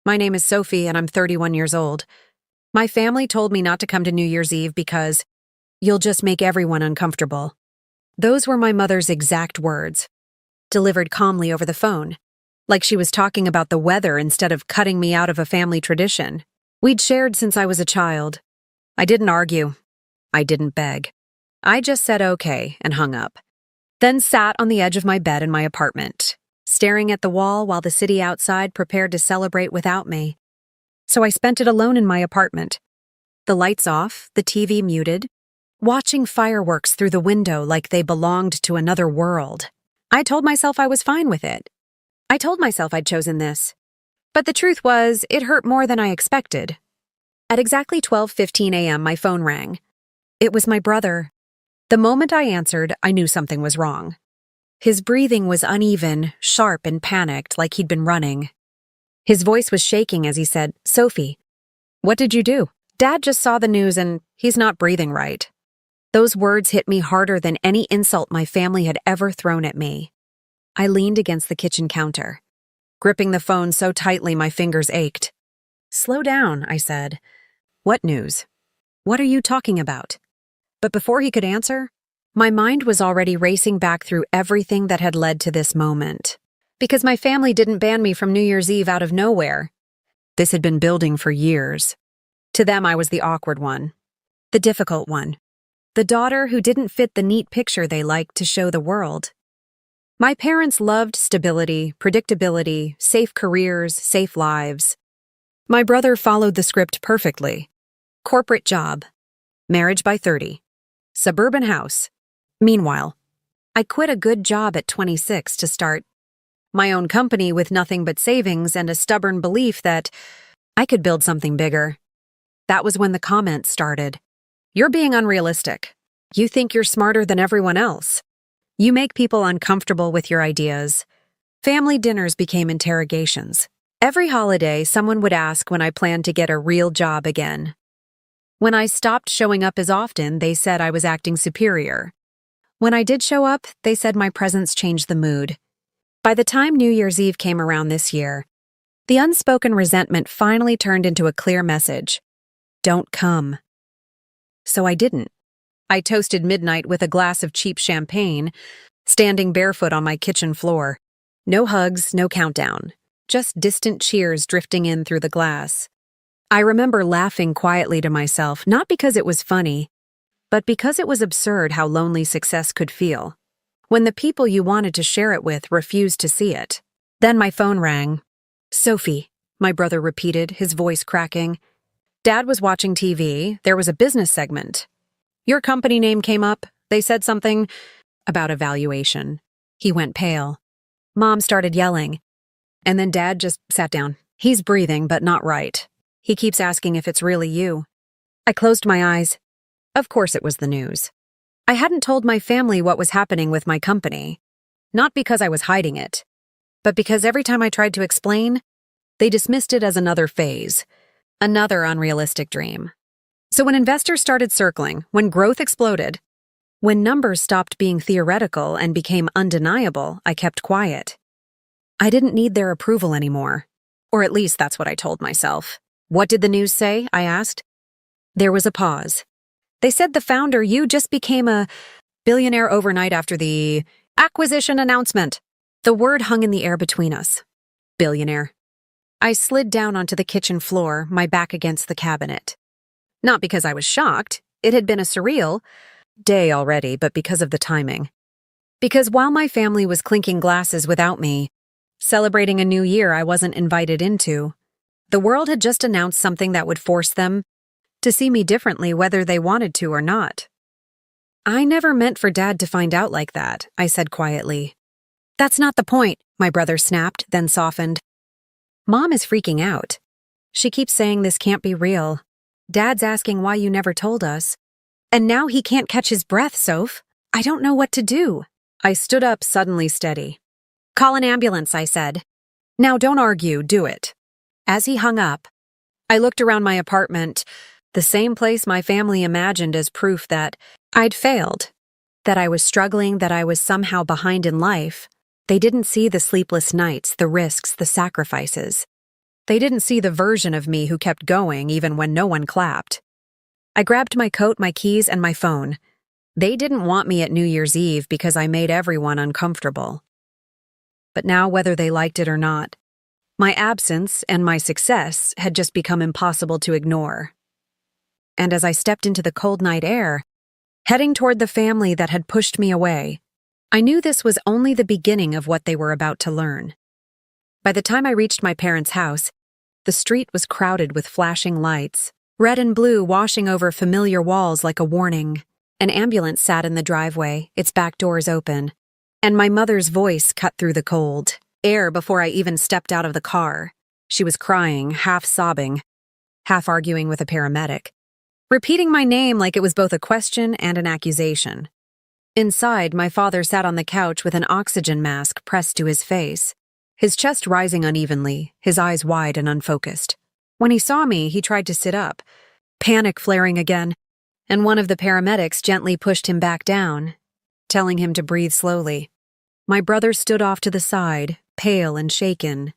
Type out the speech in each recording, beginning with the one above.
My name is Sophie and I'm 31 years old. My family told me not to come to New Year's Eve because you'll just make everyone uncomfortable. Those were my mother's exact words, delivered calmly over the phone, like she was talking about the weather instead of cutting me out of a family tradition we'd shared since I was a child. I didn't argue. I didn't beg. I just said okay and hung up. Then sat on the edge of my bed in my apartment, staring at the wall while the city outside prepared to celebrate without me. So I spent it alone in my apartment. The lights off, the TV muted, watching fireworks through the window like they belonged to another world. I told myself I was fine with it. I told myself I'd chosen this. But the truth was, it hurt more than I expected. At exactly 12:15 a.m., my phone rang. It was my brother. The moment I answered, I knew something was wrong. His breathing was uneven, sharp, and panicked, like he'd been running. His voice was shaking as he said, "Sophie, what did you do? Dad just saw the news and he's not breathing right." Those words hit me harder than any insult my family had ever thrown at me. I leaned against the kitchen counter, gripping the phone so tightly my fingers ached. "Slow down," I said. "What news? What are you talking about?" But before he could answer, my mind was already racing back through everything that had led to this moment. Because my family didn't ban me from New Year's Eve out of nowhere. This had been building for years. To them, I was the awkward one, the difficult one, the daughter who didn't fit the neat picture they liked to show the world. My parents loved stability, predictability, safe careers, safe lives. My brother followed the script perfectly. Corporate job, marriage by 30, suburban house. Meanwhile, I quit a good job at 26 to start my own company with nothing but savings and a stubborn belief that I could build something bigger. That was when the comments started. "You're being unrealistic. You think you're smarter than everyone else. You make people uncomfortable with your ideas." Family dinners became interrogations. Every holiday, someone would ask when I planned to get a real job again. When I stopped showing up as often, they said I was acting superior. When I did show up, they said my presence changed the mood. By the time New Year's Eve came around this year, the unspoken resentment finally turned into a clear message. Don't come. So I didn't. I toasted midnight with a glass of cheap champagne, standing barefoot on my kitchen floor. No hugs, no countdown. Just distant cheers drifting in through the glass. I remember laughing quietly to myself, not because it was funny, but because it was absurd how lonely success could feel, when the people you wanted to share it with refused to see it. Then my phone rang. "Sophie," my brother repeated, his voice cracking. Dad was watching TV. There was a business segment. "Your company name came up. They said something about evaluation." He went pale. Mom started yelling. And then Dad just sat down. "He's breathing, but not right. He keeps asking if it's really you." I closed my eyes. Of course it was the news. I hadn't told my family what was happening with my company. Not because I was hiding it, but because every time I tried to explain, they dismissed it as another phase, another unrealistic dream. So when investors started circling, when growth exploded, when numbers stopped being theoretical and became undeniable, I kept quiet. I didn't need their approval anymore. Or at least that's what I told myself. "What did the news say?" I asked. There was a pause. "They said the founder, you, just became a billionaire overnight after the acquisition announcement." The word hung in the air between us. Billionaire. I slid down onto the kitchen floor, my back against the cabinet. Not because I was shocked. It had been a surreal day already, but because of the timing. Because while my family was clinking glasses without me, celebrating a new year I wasn't invited into, the world had just announced something that would force them to see me differently whether they wanted to or not. "I never meant for Dad to find out like that," I said quietly. "That's not the point," my brother snapped, then softened. "Mom is freaking out. She keeps saying this can't be real. Dad's asking why you never told us. And now he can't catch his breath, Soph. I don't know what to do." I stood up, suddenly steady. "Call an ambulance," I said. "Now don't argue, do it." As he hung up, I looked around my apartment, the same place my family imagined as proof that I'd failed, that I was struggling, that I was somehow behind in life. They didn't see the sleepless nights, the risks, the sacrifices. They didn't see the version of me who kept going even when no one clapped. I grabbed my coat, my keys, and my phone. They didn't want me at New Year's Eve because I made everyone uncomfortable. But now, whether they liked it or not, my absence and my success had just become impossible to ignore. And as I stepped into the cold night air, heading toward the family that had pushed me away, I knew this was only the beginning of what they were about to learn. By the time I reached my parents' house, the street was crowded with flashing lights, red and blue washing over familiar walls like a warning. An ambulance sat in the driveway, its back doors open, and my mother's voice cut through the cold air before I even stepped out of the car. She was crying, half sobbing, half arguing with a paramedic, repeating my name like it was both a question and an accusation. Inside, my father sat on the couch with an oxygen mask pressed to his face, his chest rising unevenly, his eyes wide and unfocused. When he saw me, he tried to sit up, panic flaring again, and one of the paramedics gently pushed him back down, telling him to breathe slowly. My brother stood off to the side, pale and shaken,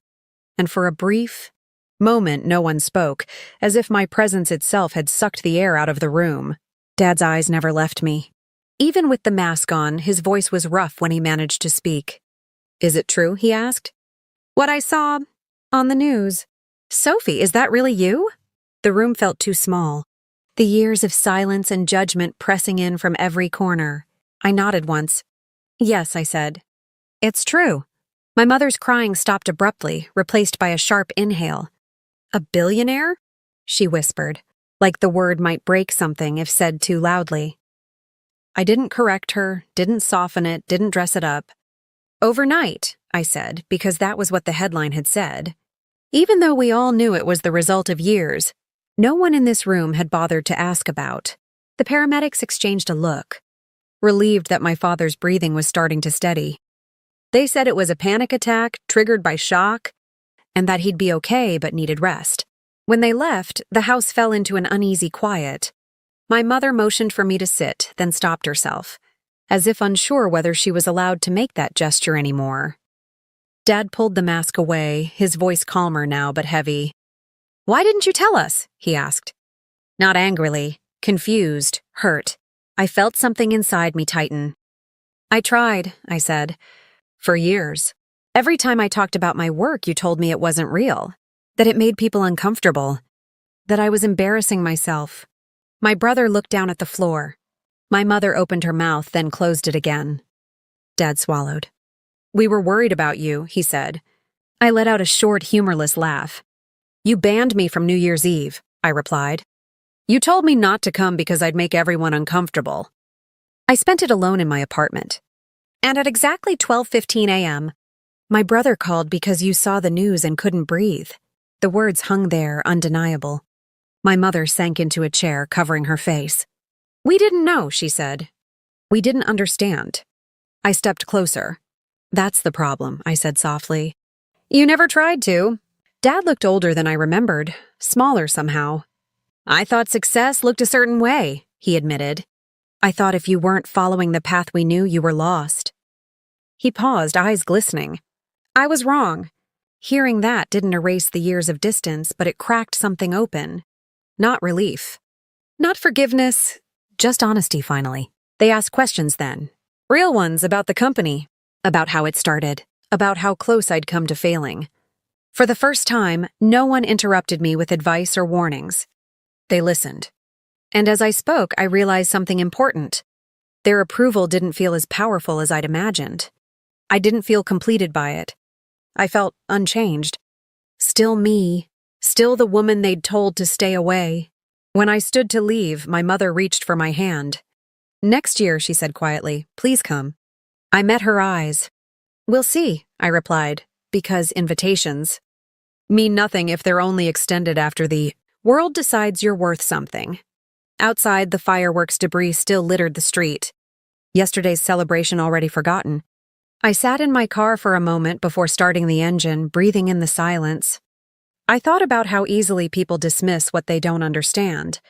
and for a brief moment no one spoke, as if my presence itself had sucked the air out of the room. Dad's eyes never left me. Even with the mask on, his voice was rough when he managed to speak. "Is it true?" he asked. "What I saw on the news." "Sophie, is that really you?" The room felt too small, the years of silence and judgment pressing in from every corner. I nodded once. "Yes," I said. "It's true." My mother's crying stopped abruptly, replaced by a sharp inhale. "A billionaire?" she whispered, like the word might break something if said too loudly. I didn't correct her, didn't soften it, didn't dress it up. "Overnight," I said, because that was what the headline had said. Even though we all knew it was the result of years, no one in this room had bothered to ask about. The paramedics exchanged a look, relieved that my father's breathing was starting to steady. They said it was a panic attack triggered by shock, and that he'd be okay but needed rest. When they left, the house fell into an uneasy quiet. My mother motioned for me to sit, then stopped herself, as if unsure whether she was allowed to make that gesture anymore. Dad pulled the mask away, his voice calmer now but heavy. "Why didn't you tell us?" he asked. Not angrily, confused, hurt. I felt something inside me tighten. "I tried," I said. "For years. Every time I talked about my work, you told me it wasn't real, that it made people uncomfortable, that I was embarrassing myself." My brother looked down at the floor. My mother opened her mouth, then closed it again. Dad swallowed. "We were worried about you," he said. I let out a short, humorless laugh. "You banned me from New Year's Eve," I replied. "You told me not to come because I'd make everyone uncomfortable." I spent it alone in my apartment. And at exactly 12:15 a.m., my brother called because you saw the news and couldn't breathe. The words hung there, undeniable. My mother sank into a chair, covering her face. "We didn't know," she said. "We didn't understand." I stepped closer. "That's the problem," I said softly. "You never tried to." Dad looked older than I remembered, smaller somehow. "I thought success looked a certain way," he admitted. "I thought if you weren't following the path we knew, you were lost." He paused, eyes glistening. I was wrong. Hearing that didn't erase the years of distance, but it cracked something open. Not relief. Not forgiveness. Just honesty, finally. They asked questions then. Real ones about the company. About how it started. About how close I'd come to failing. For the first time, no one interrupted me with advice or warnings. They listened. And as I spoke, I realized something important. Their approval didn't feel as powerful as I'd imagined. I didn't feel completed by it. I felt unchanged. Still me. Still the woman they'd told to stay away. When I stood to leave, my mother reached for my hand. "Next year," she said quietly, "please come." I met her eyes. "We'll see," I replied, because invitations mean nothing if they're only extended after the world decides you're worth something. Outside, the fireworks debris still littered the street. Yesterday's celebration already forgotten. I sat in my car for a moment before starting the engine, breathing in the silence. I thought about how easily people dismiss what they don't understand,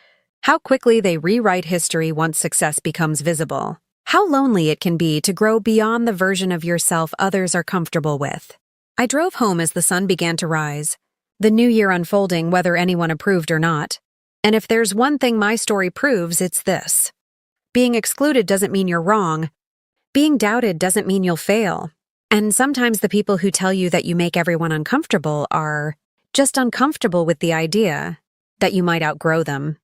how quickly they rewrite history once success becomes visible, how lonely it can be to grow beyond the version of yourself others are comfortable with. I drove home as the sun began to rise. The new year unfolding whether anyone approved or not. And if there's one thing my story proves, it's this. Being excluded doesn't mean you're wrong. Being doubted doesn't mean you'll fail. And sometimes the people who tell you that you make everyone uncomfortable are just uncomfortable with the idea that you might outgrow them.